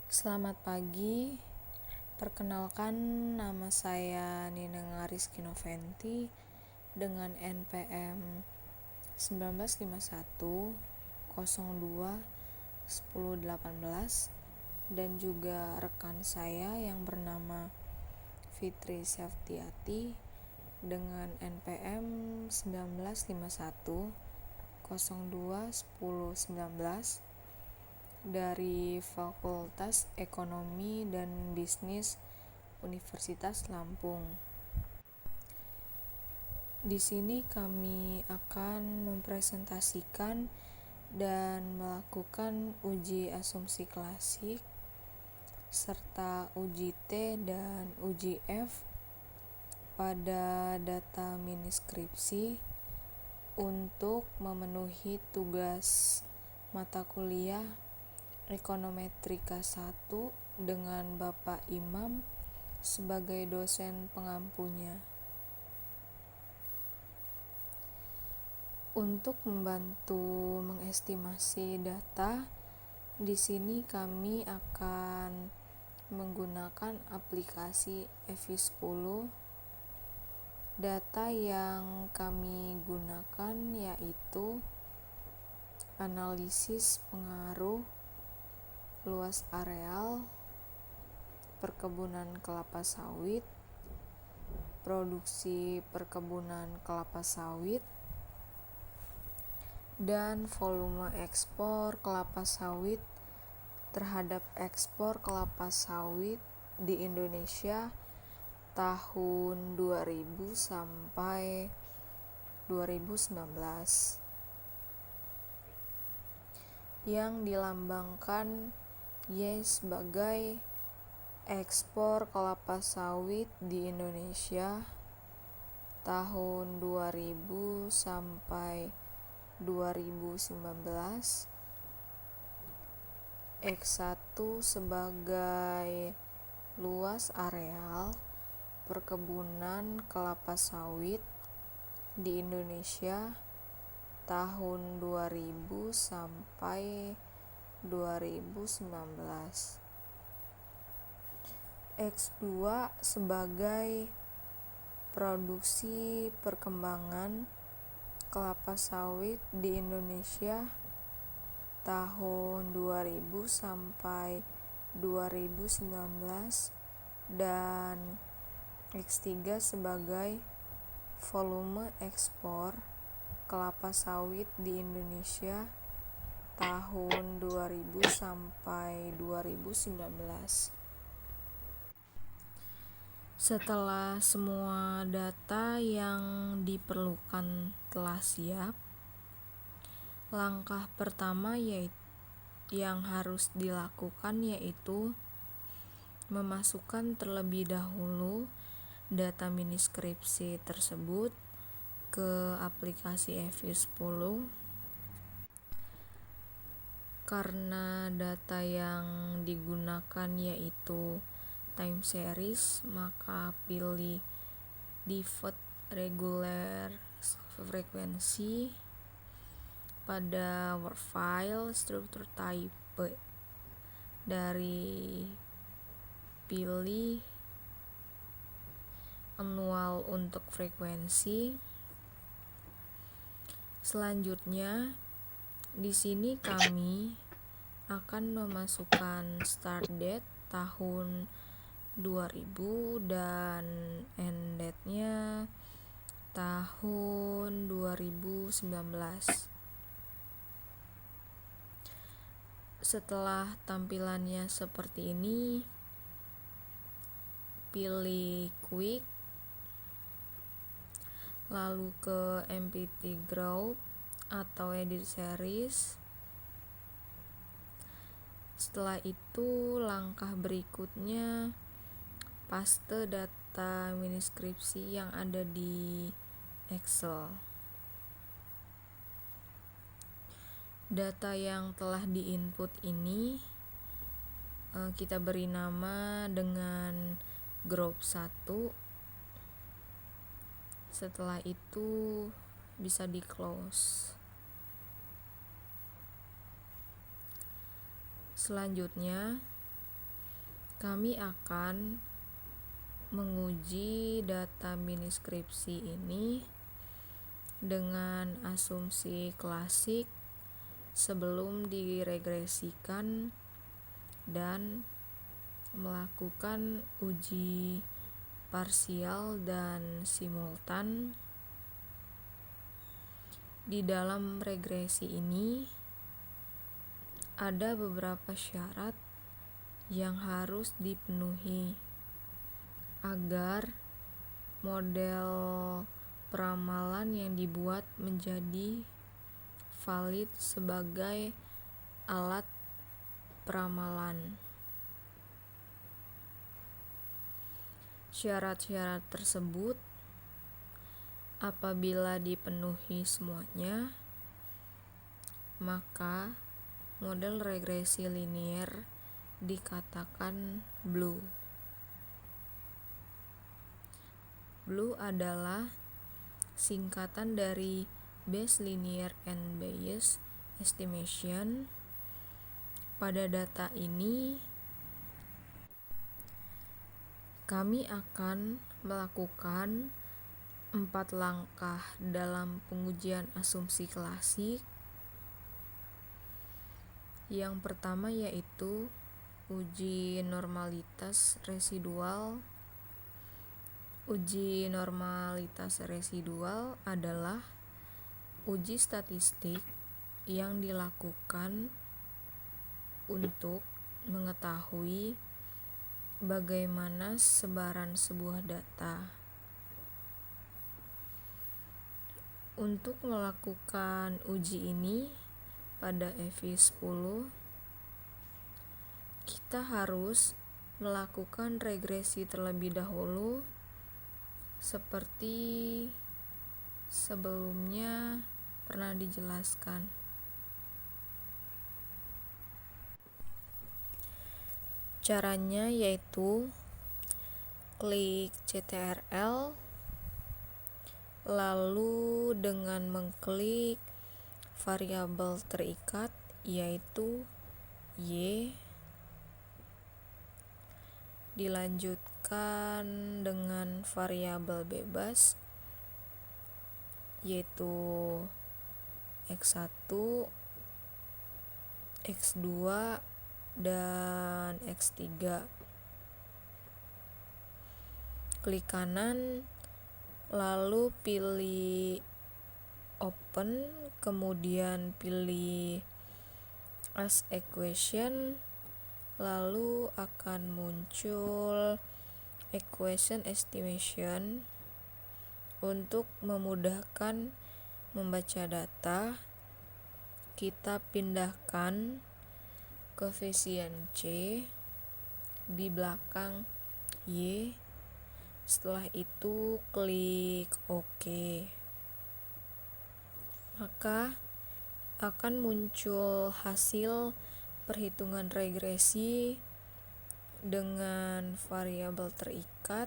Selamat pagi, perkenalkan nama saya Nineng Ariski Noventi dengan NPM 1951 02 10 18 dan juga rekan saya yang bernama Fitri Septiati dengan NPM 1951 02 10 19 dari Fakultas Ekonomi dan Bisnis Universitas Lampung. Di sini kami akan mempresentasikan dan melakukan uji asumsi klasik serta uji T dan uji F pada data mini skripsi untuk memenuhi tugas mata kuliah Ekonometrika 1 dengan Bapak Imam sebagai dosen pengampunya. Untuk membantu mengestimasi data, di sini kami akan menggunakan aplikasi EVI10. Data yang kami gunakan yaitu analisis pengaruh luas areal perkebunan kelapa sawit, produksi perkebunan kelapa sawit, dan volume ekspor kelapa sawit terhadap ekspor kelapa sawit di Indonesia tahun 2000 sampai 2019 yang dilambangkan Y sebagai ekspor kelapa sawit di Indonesia tahun 2000 sampai 2019, X1 sebagai luas areal perkebunan kelapa sawit di Indonesia tahun 2000 sampai 2019. X2 sebagai produksi perkembangan kelapa sawit di Indonesia tahun 2000 sampai 2019 dan X3 sebagai volume ekspor kelapa sawit di Indonesia tahun 2000 sampai 2019. Setelah semua data yang diperlukan telah siap, langkah pertama yang harus dilakukan yaitu memasukkan terlebih dahulu data mini skripsi tersebut ke aplikasi EVI10. Karena data yang digunakan yaitu time series, maka pilih default regular frequency pada Word file struktur type. Dari pilih annual untuk frekuensi. Selanjutnya di sini kami akan memasukkan start date tahun 2000 dan end date-nya tahun 2019. Setelah tampilannya seperti ini, pilih quick, lalu ke empty group atau edit series. Setelah itu langkah berikutnya paste data mini skripsi yang ada di Excel. Data yang telah diinput ini kita beri nama dengan group 1. Setelah itu bisa di close. Selanjutnya kami akan menguji data mini skripsi ini dengan asumsi klasik sebelum diregresikan dan melakukan uji parsial dan simultan. Di dalam regresi ini ada beberapa syarat yang harus dipenuhi agar model peramalan yang dibuat menjadi valid sebagai alat peramalan. Syarat-syarat tersebut apabila dipenuhi semuanya, maka model regresi linier dikatakan blue. Blue adalah singkatan dari Bayes Linear and Bayes Estimation. Pada data ini, kami akan melakukan 4 langkah dalam pengujian asumsi klasik. Yang pertama yaitu uji normalitas residual. Uji normalitas residual adalah uji statistik yang dilakukan untuk mengetahui bagaimana sebaran sebuah data. Untuk melakukan uji ini pada EVI 10, kita harus melakukan regresi terlebih dahulu seperti sebelumnya pernah dijelaskan. Caranya yaitu klik CTRL, lalu dengan mengklik variabel terikat yaitu Y, dilanjutkan dengan variabel bebas yaitu X1, X2, dan X3. Klik kanan, lalu pilih open, kemudian pilih as equation, lalu akan muncul equation estimation. Untuk memudahkan membaca data, kita pindahkan koefisien C di belakang Y. Setelah itu klik OK. Maka akan muncul hasil perhitungan regresi dengan variabel terikat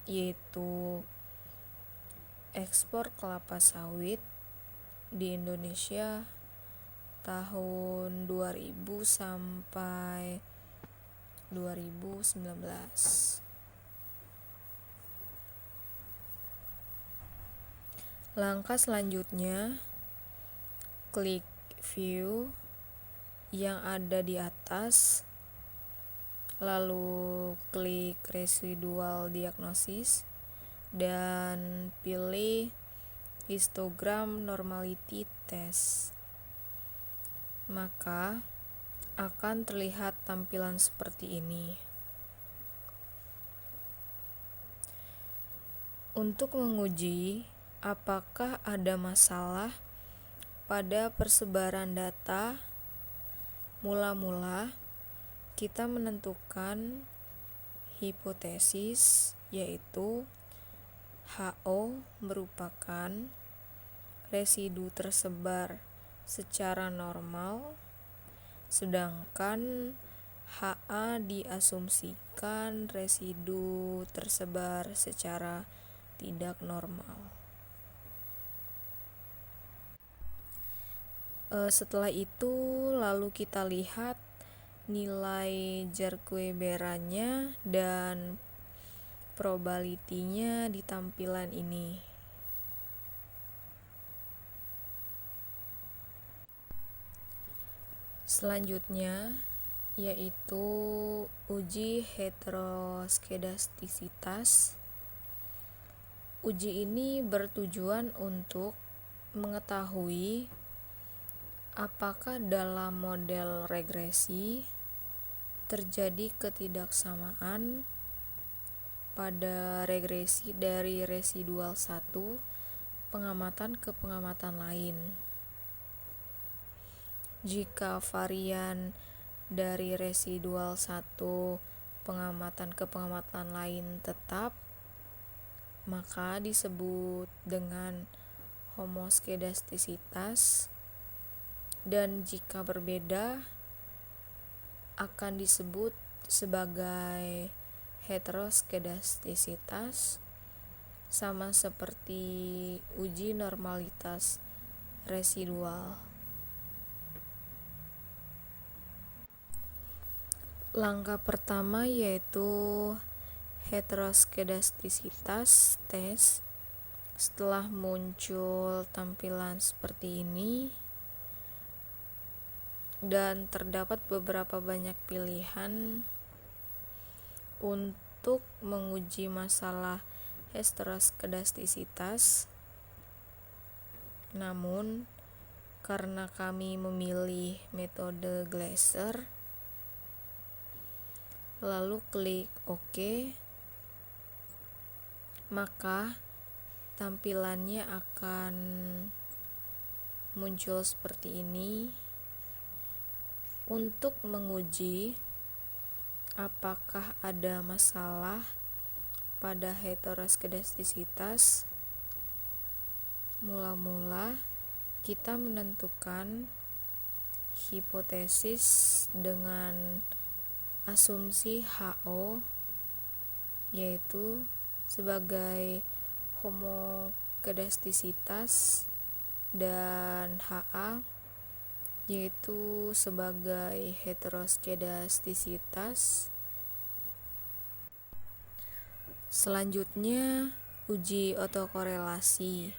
yaitu ekspor kelapa sawit di Indonesia tahun 2000 sampai 2019. Langkah selanjutnya, klik view yang ada di atas, lalu klik residual diagnosis dan pilih histogram normality test. Maka akan terlihat tampilan seperti ini. Untuk menguji apakah ada masalah pada persebaran data, mula-mula kita menentukan hipotesis yaitu HO merupakan residu tersebar secara normal, sedangkan HA diasumsikan residu tersebar secara tidak normal. Setelah itu lalu kita lihat nilai Zergueberanya dan probability-nya di tampilan ini. Selanjutnya yaitu uji heteroskedastisitas. Uji ini bertujuan untuk mengetahui apakah dalam model regresi terjadi ketidaksamaan pada regresi dari residual satu pengamatan ke pengamatan lain. Jika varian dari residual satu pengamatan ke pengamatan lain tetap, maka disebut dengan homoskedastisitas, dan jika berbeda akan disebut sebagai heteroskedastisitas, sama seperti uji normalitas residual. Langkah pertama yaitu heteroskedastisitas tes. Setelah muncul tampilan seperti ini dan terdapat beberapa banyak pilihan untuk menguji masalah heteroskedastisitas, namun karena kami memilih metode Glaser, lalu klik OK, maka tampilannya akan muncul seperti ini untuk menguji apakah ada masalah pada heteroskedastisitas. Mula-mula kita menentukan hipotesis dengan asumsi HO, yaitu sebagai homoskedastisitas, dan HA yaitu sebagai heteroskedastisitas. Selanjutnya, uji autokorelasi.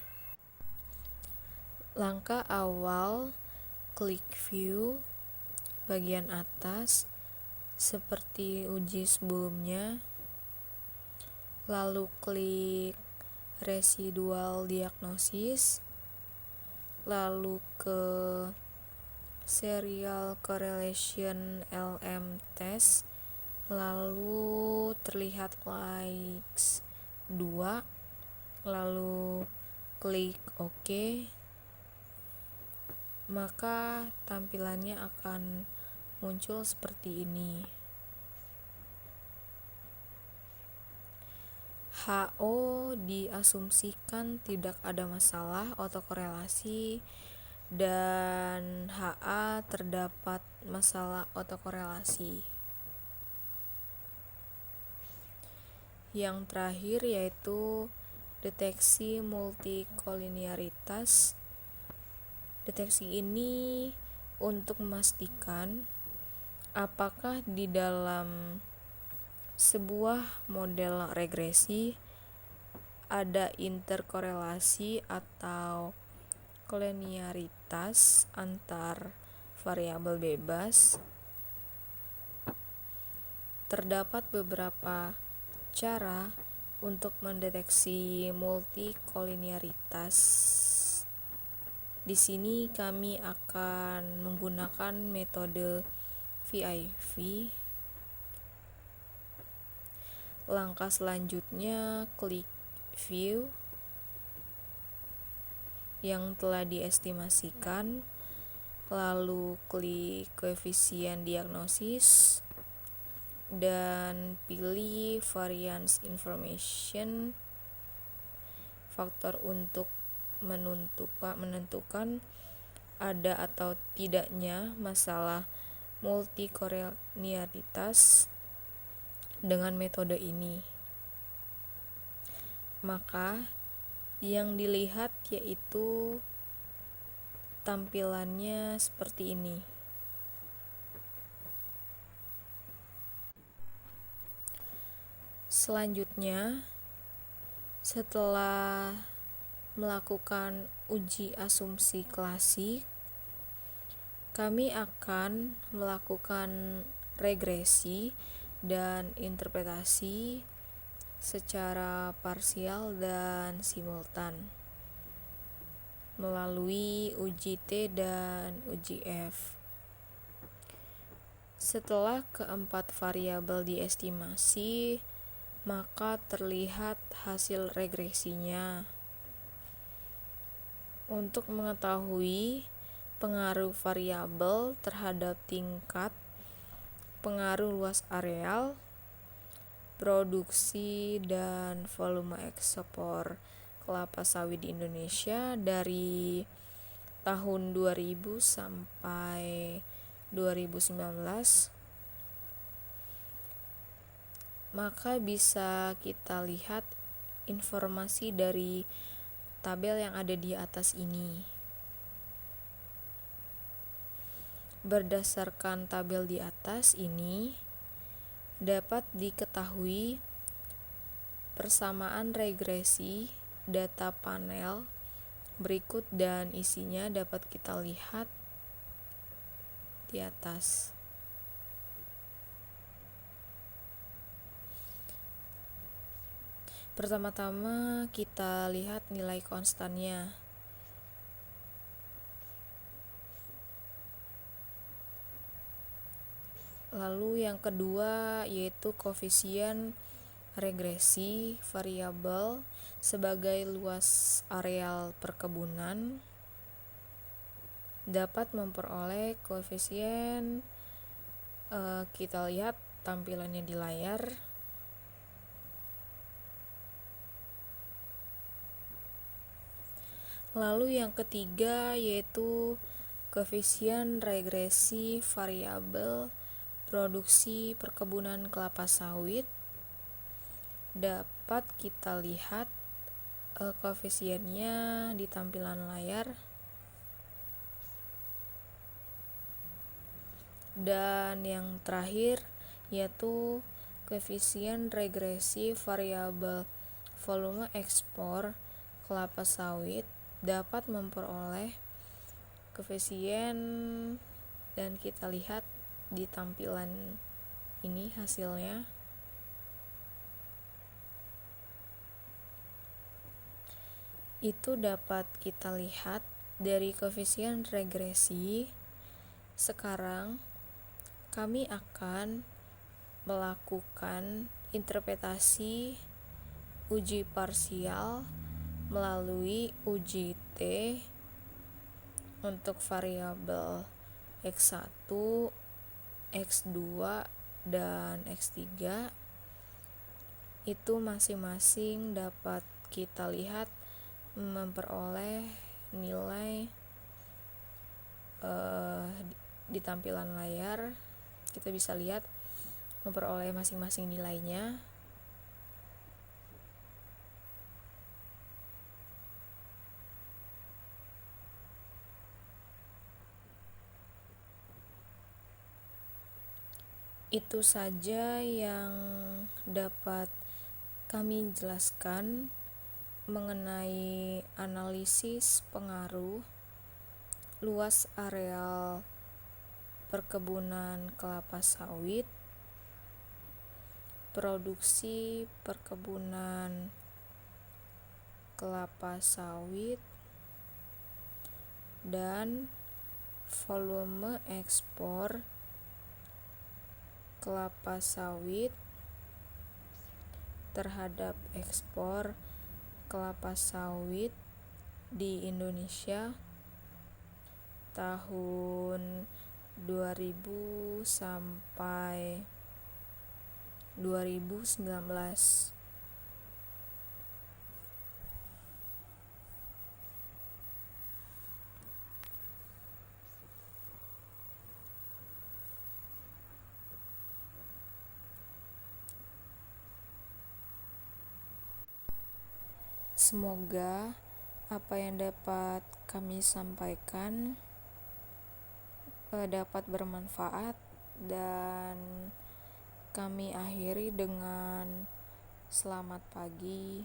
Langkah awal, klik view bagian atas seperti uji sebelumnya, lalu klik residual diagnosis, lalu ke serial correlation LM test, lalu terlihat likes 2, lalu klik OK, maka tampilannya akan muncul seperti ini. HO diasumsikan tidak ada masalah autokorelasi, dan HA terdapat masalah autokorelasi. Yang terakhir yaitu deteksi multikolinearitas. Deteksi ini untuk memastikan apakah di dalam sebuah model regresi ada interkorelasi atau kolinearitas antar variabel bebas. Terdapat beberapa cara untuk mendeteksi multikolinearitas. Di sini kami akan menggunakan metode VIV. Langkah selanjutnya, klik view yang telah diestimasikan, lalu klik koefisien diagnosis dan pilih variance information, faktor untuk menentukan ada atau tidaknya masalah multikolinearitas dengan metode ini. Maka yang dilihat yaitu tampilannya seperti ini. Selanjutnya, setelah melakukan uji asumsi klasik, kami akan melakukan regresi dan interpretasi secara parsial dan simultan melalui uji T dan uji F. Setelah keempat variabel diestimasi, maka terlihat hasil regresinya. Untuk mengetahui pengaruh variabel terhadap tingkat pengaruh luas areal, produksi dan volume ekspor kelapa sawit di Indonesia dari tahun 2000 sampai 2019, maka bisa kita lihat informasi dari tabel yang ada di atas ini. Berdasarkan tabel di atas ini, dapat diketahui persamaan regresi data panel berikut dan isinya dapat kita lihat di atas. Pertama-tama kita lihat nilai konstannya. Lalu yang kedua yaitu koefisien regresi variabel sebagai luas areal perkebunan. Dapat memperoleh koefisien, kita lihat tampilannya di layar. Lalu yang ketiga yaitu koefisien regresi variabel produksi perkebunan kelapa sawit. Dapat kita lihat koefisiennya di tampilan layar. Dan yang terakhir yaitu koefisien regresi variabel volume ekspor kelapa sawit. Dapat memperoleh koefisien dan kita lihat di tampilan ini hasilnya. Itu dapat kita lihat dari koefisien regresi. Sekarang kami akan melakukan interpretasi uji parsial melalui uji T untuk variabel X1, X2, dan X3. Itu masing-masing dapat kita lihat memperoleh nilai di tampilan layar. Kita bisa lihat memperoleh masing-masing nilainya. Itu saja yang dapat kami jelaskan mengenai analisis pengaruh luas areal perkebunan kelapa sawit, produksi perkebunan kelapa sawit, dan volume ekspor kelapa sawit terhadap ekspor kelapa sawit di Indonesia tahun 2000 sampai 2019. Semoga apa yang dapat kami sampaikan dapat bermanfaat, dan kami akhiri dengan Selamat pagi.